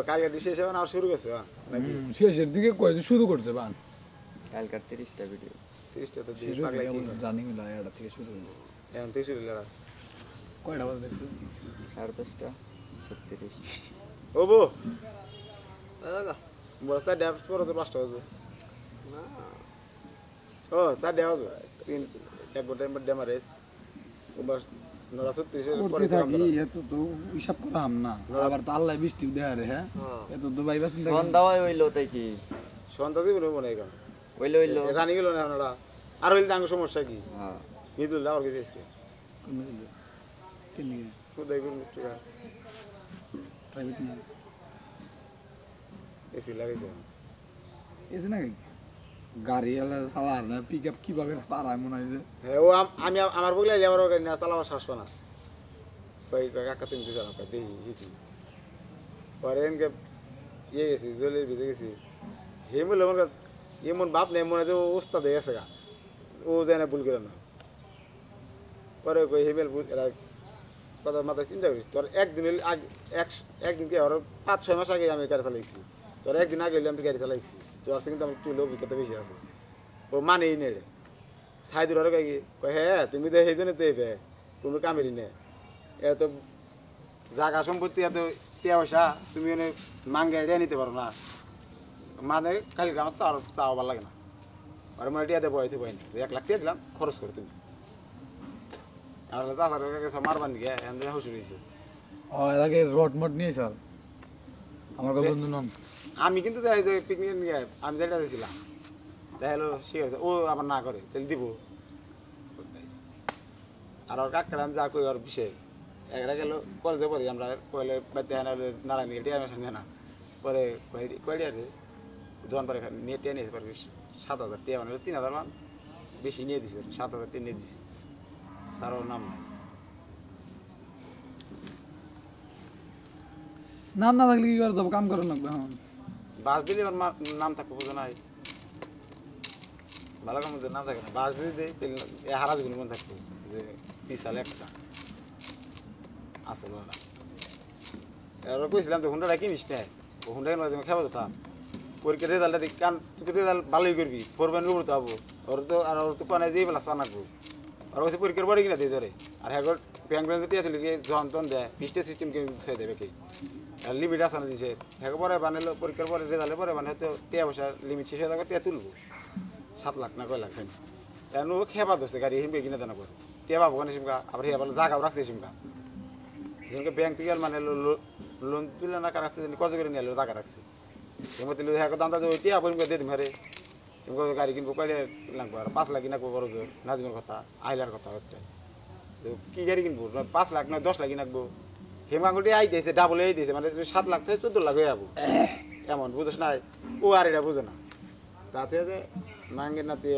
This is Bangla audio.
কালকে শেষ হবে না আর শুরু করছে নাকি শেষের দিকে কয় শুরু করছে বান কালকার 30টা ভিডিও 30টা তো শুরু পাগলা কি রানিং লাইটা থেকে শুরু হলো এখন 30 শুরু হলো কয়টা বাজে দেখছো 10:30টা 36 ও বো দাদা বড় ড্যাপ পরে তো 5টা বাজবে না ও 4টা বাজবে 1 ঘন্টা ড্যাম রেস বাস 9:36 পরে থাকি এত তো হিসাব করাম না আবার তো আল্লাহ বৃষ্টি দেয়া রে হ্যাঁ এত তো ভাই বাসিন সন্ধ্যা হইলো তাই কি সন্ধ্যা দিব মনে হয় কেন হইলো রানি গেল না ওরা আর হইলে তাঙ্গ সমস্যা কি হ্যাঁ ঈদুল আবার কিছু এসে কে নিয়ে কোথায় করুন টাকা প্রাইভেট নিয়ে এসি লাগাইছে এসে না গাড়ি এলা চালার না পিক আপ কিভাবে পারায় মনে হয় যে হ্যাঁ ও আমি আমার বলে যাবার না চালাবার শাসন না কই কাকা তুমি কি জানো দেখি হিতি পরে এনকে ইয়ে গেছি জলের ভিতরে গেছি হেমুল এমন বাপ নেই মনে যে ওস্তাদ হয়ে গেছে গা ও যায় না ভুল করে না পরে কই হেমেল এরা কথা মাথায় চিন্তা করিস তোর একদিন একদিন কি আর 5-6 মাস আগে আমি গাড়ি চালাইছি তোর একদিন আগে আমি গাড়ি চালাইছি তোর কিন্তু আমার তুই অভিজ্ঞতা বেশি আছে ও মানেই নে রে সাইদুর আরো কয় হ্যাঁ তুমি তো সেই জন্য তো এবে তুমি কামেরই নে এত জায়গা সম্পত্তি এত টিয়া পয়সা তুমি মানে মাঙ্গে এড়িয়ে নিতে পারো না মানে খালি আমার চাওয়া ভালো লাগে না আর মানে টিয়াতে বয়তে বয় না 1 লাখ টিয়া দিলাম খরচ করে তুমি আর চাষার কাছে মারবার নিকে এমনি হুসুর হয়েছে এর আগে রড মড নিয়ে স্যার আমার বন্ধু নাম আমি কিন্তু যাই যে পিকনিক নিয়ে আমি যেটা দিয়েছিলাম তাই হলো সে ও আবার না করে তাহলে দিব আর ওর কাকার আমি যা কই ওর বিষয় একটা গেল কলেজে পড়ি আমরা কলে বাড়িতে নারায়ণ টিয়া মেশান নিয়ে না পরে কয়টা রে যখন পরে নিয়ে টিয়া নিয়েছে পরে 7,000 টিয়া মানে 3,000 মান বেশি নিয়ে দিছে 7,000 টিয়া নিয়ে দিছে তার ওর নাম নাই নাম না থাকলে কি করে দেবো কাম করে নাকবে এখন বাস দিলে আমার নাম থাকবে বুঝো নাই ভালো কাম নাম থাকে না বাস দিলে দেয় তাহলে হারাজগুলো মনে থাকতো যে 30 সালে একটা আসল না এবার কইছিলাম তো হুন্ডাটা কিনিস না ও হুন্ডা কিনবা খেবা তো স্যার পরীক্ষার রেজাল্টটা দেখ কান তুই রেজাল্ট ভালোই করবি ফোরবেন রুবর তো হবো ওর তো কোনে যেই বেলা পানাকবো আর ওই পরীক্ষার পরে কিনা দিয়ে ধরে আর হ্যাঁ ব্যাংক ব্যাংক দিয়ে আসলে যখন তখন দেয় পিস্টে সিস্টেম কিনে ছয় দেবে কি আর লিমিট আছে না দিছে হ্যাঁ পরে বানালো পরীক্ষার পরে রেজাল্টের পরে মানে হয়তো টিয়া পয়সা লিমিট শেষ হয়ে যাবে টিয়া তুলবো 7 লাখ না কয় লাগছে না এখন ও খেপা ধরছে গাড়ি হিমকে কিনে দেনা করে টিয়া পাবো কেন সিমকা আবার হিয়া বলে জাগাও রাখছে সিমকা হিমকে ব্যাংক থেকে মানে লোন তুলে না কার রাখছে কত করে নিয়ে টাকা রাখছে হিমকে তুলে হ্যাঁ দাম ওই টিয়া পরিমাণ দিয়ে দিম হারে হিমকে গাড়ি কিনবো কয়লে লাগবো আর 5 লাখ কিনাকবো বড় জোর নাজিমের কথা আইলার কথা হচ্ছে কি গাড়ি কিনবো 5 লাখ নয় 10 লাখ কিনাকবো হেমাঙ্গুটি আই দিয়েছে ডাবল এই দিয়েছে মানে 7 লাখ থেকে 14 লাখ হয়ে যাবো এমন বুঝোস না ও আর এটা বুঝে না তাতে যে মাঙ্গের নাতে